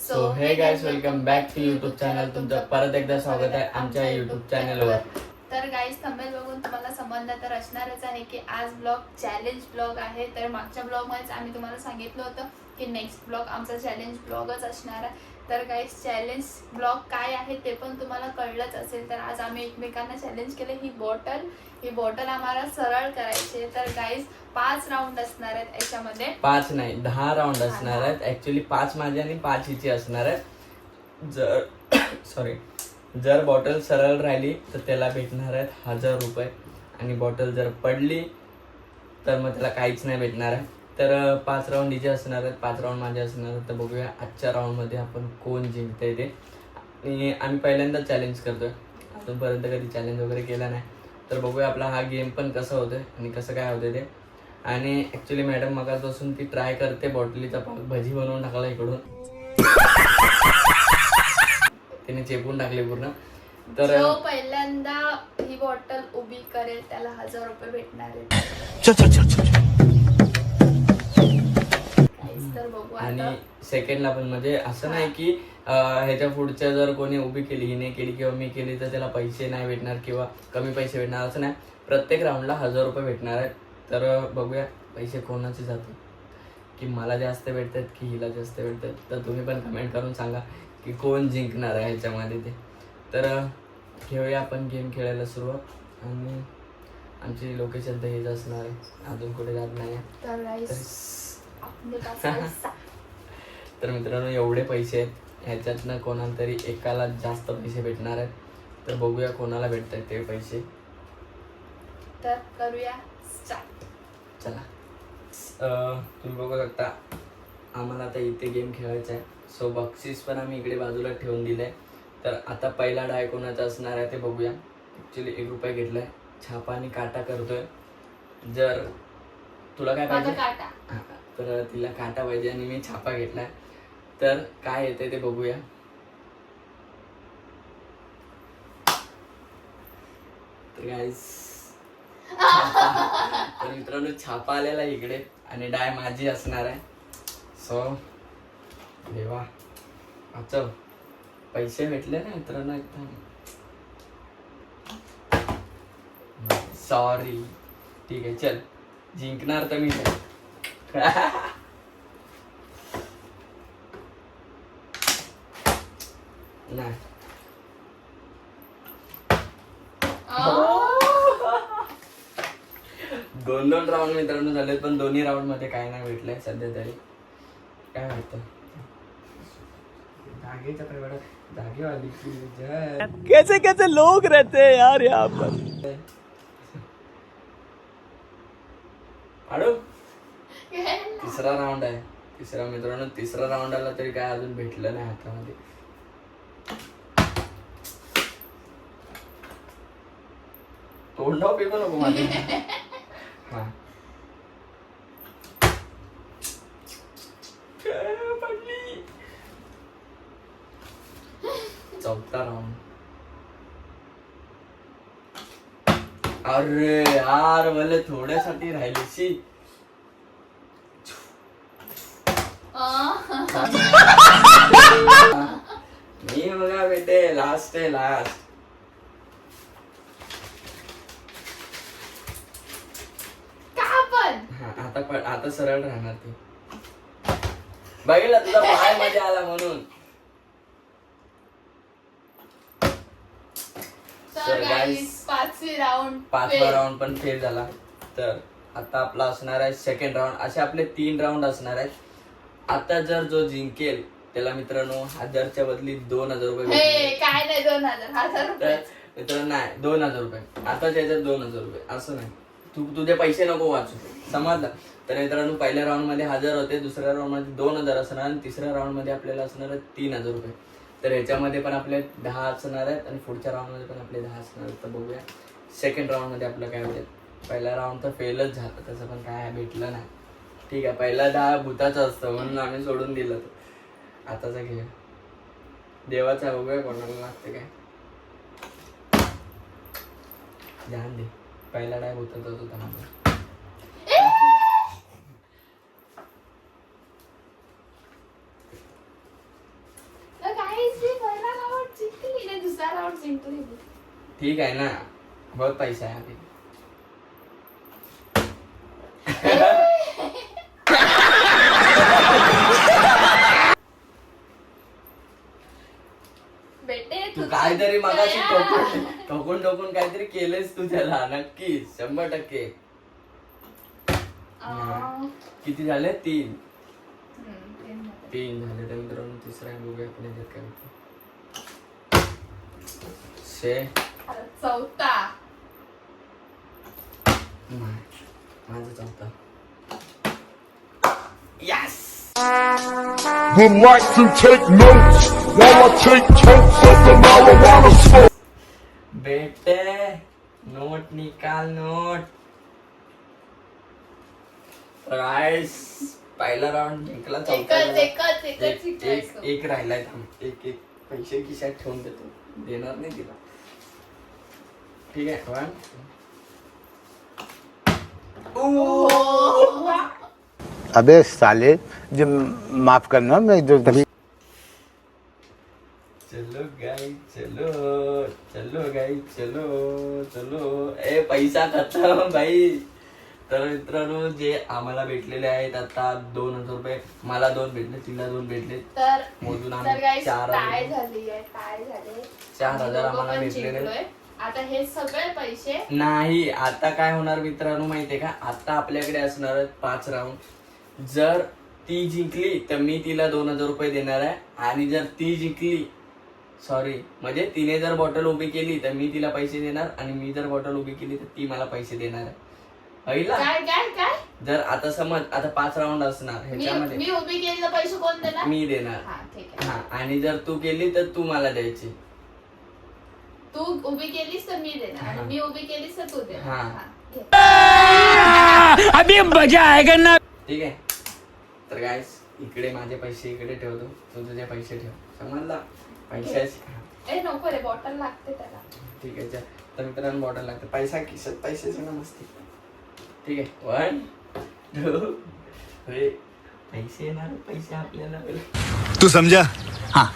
So hey guys, welcome back to YouTube channel. तुमचं परत एकदा स्वागत आहे आमच्या यूट्यूब चॅनलवर. तर गाइस, थंबनेल बघून तुम्हाला समजलं तर असणारच आहे की आज ब्लॉग चॅलेंज ब्लॉग आहे. तर मागच्या ब्लॉगमध्येच आम्ही तुम्हाला सांगितलं होतं की नेक्स्ट ब्लॉग आमचा चॅलेंज ब्लॉगच असणार आहे. तर गाइस, चॅलेंज ब्लॉग काय आहे ते पण तुम्हाला कळलंच असेल. तर आज आम्ही एकमेकांना चॅलेंज केलं. ही बॉटल आम्हाला सरळ करायची आहे. तर गाइस, 5 राऊंड असणार आहेत याच्यामध्ये. 5 नाही 10 राऊंड असणार आहेत. ऍक्च्युली 5 माझी आणि 5 हिची असणार आहे. जर बॉटल सरळ राहिली तर त्याला भेटणार आहेत 1000 रुपये, आणि बॉटल जर पडली तर मग त्याला काहीच नाही भेटणार आहे. तर 5 राऊंड हिचे असणार आहेत, 5 राऊंड माझे असणार आहेत. तर बघूया आजच्या राऊंडमध्ये आपण कोण जिंकतंय ते. आणि आम्ही पहिल्यांदा चॅलेंज करतोय, अजूनपर्यंत कधी चॅलेंज वगैरे केला नाही. तर बघूया आपला हा गेम पण कसं होतोय आणि कसं काय होतंय ते. आणि ऍक्च्युली मॅडम मगापासून ती ट्राय करते बॉटलीचा पाक भजी बनवून टाकला इकडून. तिने चेपून टाकले पूर्ण. तर जो पहिल्यांदा ही बॉटल उभी करेल त्याला 1000 रुपये भेटणार आहेत. तर बघू आणि आता. सेकंडला पण म्हणजे असं नाही की ह्याच्या पुढच्या जर कोणी उभी केली, हिने केली किंवा मी केली तर त्याला पैसे नाही भेटणार किंवा कमी पैसे भेटणार, असं नाही. प्रत्येक राऊंडला 1000 रुपये भेटणार आहेत. तर बघूया पैसे कोणाचे जातात, की मला जास्त भेटतात की हिला जास्त भेटतात. तर तुम्ही पण कमेंट करून सांगा की कोण जिंकणार आहे ह्याच्यामध्ये ते. तर घेऊया आपण गेम खेळायला सुरुवात. आणि आमची लोकेशन तर हेच असणार आहे, अजून कुठे जात नाही. तर मित्रांनो, एवढे पैसे आहेत, ह्याच्यातनं कोणाला तरी एकाला जास्त पैसे भेटणार आहेत. तर बघूया कोणाला भेटत आहेत ते पैसे. तर करूया स्टार्ट. चला, तुम्ही बघू शकता आम्हाला आता इथे गेम खेळायचा आहे. सो बक्षीस पण आम्ही इकडे बाजूला ठेवून दिलंय. तर आता पहिला डाय कोणाचा असणार आहे ते बघूया. ॲक्च्युली 1 रुपया घेतलाय, छापा आणि काटा करतोय. जर तुला काय पाहिजे, तर तिला काटा पाहिजे आणि मी छापा घेतलाय. तर काय येते ते बघूया. तर गाईस, तर मित्रांनो, छापा आलेला इकडे आणि डाय माझी असणार आहे. सो देवा वाचव, पैसे भेटले ना मित्रांनो एकदम. सॉरी, ठीक आहे, चल जिंकणार तर मी नाही. दोन राऊंड मित्रांनो झाले, पण दोन्ही राऊंड मध्ये काय नाही भेटलंय सध्या तरी. काय वाटतं जागेवाली कैसे कैसे लोग रहते हैं यार यहाँ पर. आडो, तिसरा राऊंड आहे. मित्रांनो, तिसरा राऊंड आला तरी काय अजून भेटलं नाही हातामध्ये. तोंडाव पेपर नको माझे. हा, पडली. चौथा राऊंड. अरे यार, मला थोड्यासाठी राहिलीशी. मी बघा बेटे, लास्ट आहे लास्ट. आता सरळ राहणार ती. बघितलं, तुझा पाय मध्ये आला म्हणून. तर गाइस, पाचवा राऊंड पण फेल झाला. तर आता आपला असणार आहे सेकंड राऊंड. असे आपले 3 राऊंड असणार आहेत. आता जर जो जिंकेल त्याला मित्रांनो 1000च्या बदली 2000 रुपये भेटतील. काय नाही, 2000 रुपये मित्रांनो, नाही 2000 रुपये. आता त्याच्यात 2000 रुपये असं नाही. तुझे पैसे नको वाचू, समजलं. तर मित्रांनो, पहिल्या राऊंड मध्ये 1000 होते, दुसऱ्या राऊंड मध्ये 2000 असणार आणि तिसऱ्या राऊंड मध्ये आपल्याला असणार आहे 3000 रुपये. तर ह्याच्यामध्ये पण आपले 10 असणार आहेत आणि पुढच्या राऊंड मध्ये पण आपले 10 असणार आहेत. तर बघूया सेकंड राऊंड मध्ये आपलं काय होईल. पहिला राऊंड तर फेलच झाला, त्याचं पण काय भेटलं नाही. ठीक आहे, पहिला 10 भूताचं असतं म्हणून आम्ही सोडून दिलं. तो आताचा घेऊया देवाचा. बघूया कोणाला लागते काय. ध्यान दे, पहिला डाय भूताचा होता. दुसरा राऊंड जिंकली. ठीक आहे ना, बहुत पैसा आहे अभी. बेटे तू काहीतरी मगाशी ठोकून काहीतरी केलंस तू त्याला, नक्कीच 100%. किती झाले? 3 झाले. तर मित्रांनो तिसरा बघूया आपण याच्यात काय होतं. चौथा. माझा चौथा. Yes. Would like to take notes while I take totes of the marijuana smoke. बेटे नोट निकाल, नोट. गाइस पहिला राऊंड जिंकला. एक राहिलाय. थांब, एक पैसे खिशात ठेवून देतो, देणार नाही तिला. ठीक आहे. 1 अबे साले, जब माफ करना, मैं जो चलो गाइस, चलो. ए पैसा खतम भाई. तर मित्रांनो जे आम्हाला भेटलेले आहेत आता 2000 रुपये, मला 2 भेटले, तिला 2 भेटले. तर मोजून तर आम्ही गाईस 4000 काय झाले 4000 आम्हाला भेटलेले. जिंकलोय. आता हे सगळे पैसे नाही. आता काय होणार मित्रांनो माहितीये का, आता आपल्याकडे असणार आहेत 5 राऊंड. जर ती जिंकली तर मी तिला 2000 रुपये देणार आहे, आणि जर ती जिंकली, सॉरी म्हणजे तिने जर बॉटल उभी केली तर मी तिला पैसे देणार, आणि मी जर बॉटल उभी केली तर ती मला पैसे देणार आहे. पहिला काय जर आता समज आता 5 राऊंड असणार ह्याच्यामध्ये, मी उभी केली तर पैसे कोण देणार? मी देणार. हा ठीक आहे. हा, आणि जर तू केली तर तू मला द्यायची. तू उभी केलीस तर मी देणार, आणि मी उभी केलीस तर तू देणार. हा. हा, घे. अभी मजा आएगा ना. ठीक आहे. तर गाइस इकडे माझे पैसे इकडे ठेवतो, तू तुझे पैसे ठेव, समजला? पैशाची ए नको रे, बॉटल लागते त्याला. ठीक आहे. तर मित्रांनो बॉटल लागते, पैसा खिशात, पैशाची ना मस्ती. ठीक आहे. 1 2 पैसे येणार, पैसे आपल्याला. तू समझा? हाँ.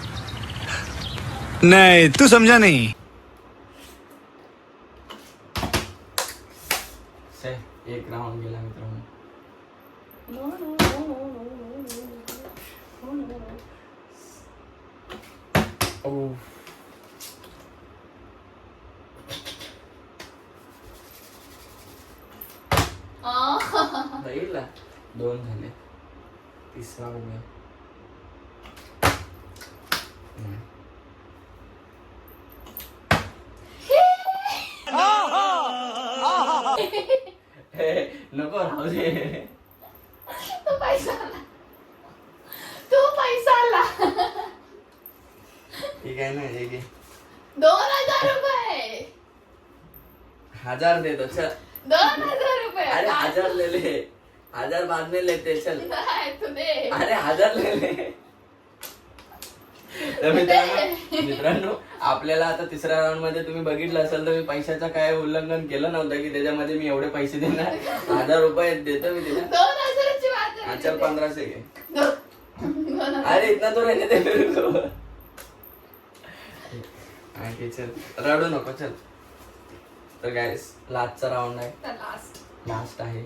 नहीं, तू समझा नहीं. एक राऊंड गेला मित्रांनो. राहिला 2 झाले. तिसरा बघूया. नको राहू दे. तू पैसा आला. ठीक आहे ना. हे घे. 2000 रुपये. 1000 देतो चल. 2000 रुपये. अरे 1000 ले ले, 1000 बाद में लेते चल. नाही, तू दे. अरे 1000 ले ले. तर मित्रांनो आपल्याला आता तिसऱ्या राऊंड मध्ये तुम्ही बघितलं असेल तर मी पैशाचं काय उल्लंघन केलं नव्हतं की त्याच्यामध्ये मी एवढे पैसे देणार. 1000 रुपये देतो मी तिला. 2000 ची बात आहे. चल 1500 घे. 2000. अरे इतना तो रहने दे मेरे को. चल रडू नको चल. तर गाइस लास्टचा राऊंड आहे, लास्ट आहे.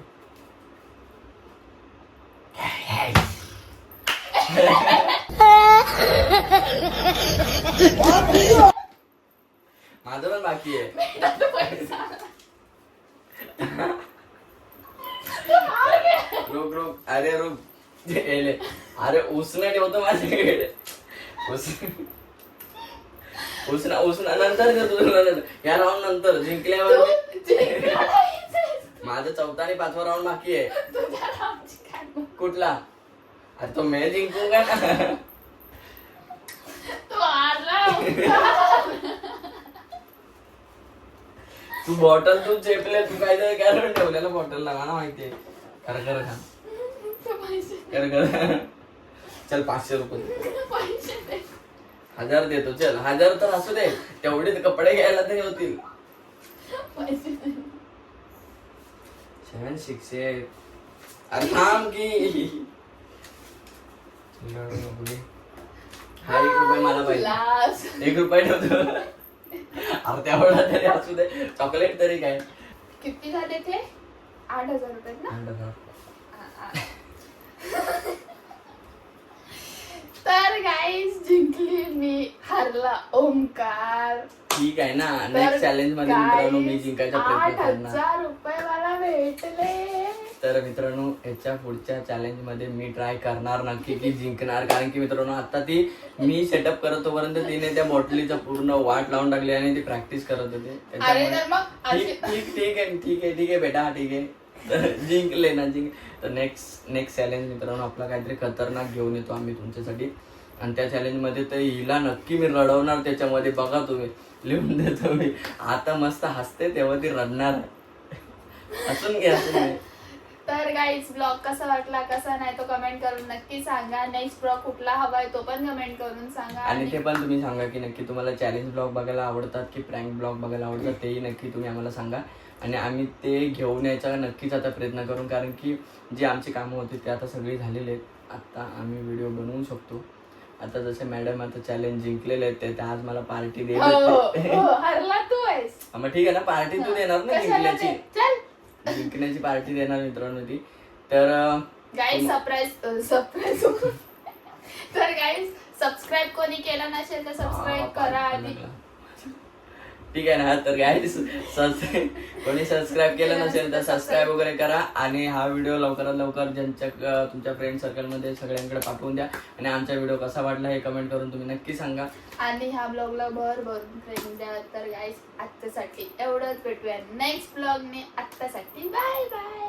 माझं पण बाकी आहे. रुक अरे रुक. अरे उसने ठेवतो माझ्याकडे. उसना नंतर देतो तुला. या राऊंड नंतर जिंकल्यावर माझं 4था आणि 5वा राऊंड बाकी आहे. कुठला? अरे तो मैं जिंकूंगा ना. तू हारला. तू बॉटल तू चेपले, तू काहीतरी करून ठेवलेलं बॉटलला, मला माहितीये. कर खा. कर. चल 500 रुपये. 1000 देतो चल. 1000 तर असू दे, तेवढे कपडे घ्यायला तरी होतील. 7 6 8. अरे थांब की. हा 1 रुपये मला पाहिजे. 1 रुपये ठेवतो. अरे तेवढा तरी असू दे, चॉकलेट तरी काय. किती झाले ते? 8,000 रुपये ना. तर गाईज जिंकली मी, हरला ओमकार. ठीक आहे ना. नेक्स्ट चॅलेंज मध्ये मित्रांनो मी जिंकायचा प्रयत्न करणार. 8,000 रुपये मला भेटले. तर मित्रांनो ह्याच्या पुढच्या चॅलेंज मध्ये मी ट्राय करणार नक्की की जिंकणार. कारण की मित्रांनो आता ती मी सेटअप करत तोपर्यंत तिने त्या बॉटलीचा पूर्ण वाट लावून टाकली आणि ती प्रॅक्टिस करत होती. अरे तर मग ठीक आहे बेटा, ठीक आहे. तर जिंकले ना तर नेक्स्ट चॅलेंज मित्रांनो आपला काहीतरी खतरनाक घेऊन येतो आम्ही तुमच्यासाठी. आणि त्या चॅलेंज मध्ये तर हिला नक्की मी रडवणार त्याच्यामध्ये. बघा तुम्ही, लिहून देतो मी. आता मस्त हसते तेव्हा ती रडणार. हसून घे. तर गाईज ब्लॉग कसा वाटला कसा नाही तो कमेंट करून नक्की सांगा. नेक्स्ट ब्लॉग कुठला हवाय तो पण कमेंट करून सांगा. आणि ते पण तुम्ही सांगा की नक्की तुम्हाला चॅलेंज ब्लॉग बघायला आवडतात की प्रँक ब्लॉग बघायला आवडतात, तेही नक्की तुम्ही आम्हाला सांगा. आणि आम्ही ते घेऊन यायचा नक्कीच आता प्रयत्न करू. कारण की जी आमची कामं होती ते आता सगळी झालेली आहेत. आता आम्ही व्हिडिओ बनवू शकतो. आता जसे मॅडम आता चॅलेंज जिंकलेले आहेत ते आज मला पार्टी दे. हरला तू आहेस मग ठीक आहे ना, पार्टी तू देणार ना कशाला जिंकण्याची. ते? चल जिंकण्याची पार्टी देणार मित्रांनो ती. तर गाईज सरप्राईज तर गाईज सबस्क्राईब कोणी केलं नसेल तर सबस्क्राईब करा आधी. ठीक आहे ना. तर गाईस कोणी सबस्क्राईब केलं नसेल तर सबस्क्राईब वगैरे करा. आणि हा व्हिडिओ लवकरात लवकर तुमच्या फ्रेंड सर्कलमध्ये सगळ्यांकडे पाठवून द्या. आणि आमचा व्हिडिओ कसा वाटला हे कमेंट करून तुम्ही नक्की सांगा. आणि ह्या ब्लॉगला भरून फ्रेंड द्या. तर गाईज आत्तासाठी एवढंच, भेटूया नेक्स्ट ब्लॉगने. आत्तासाठी बाय बाय.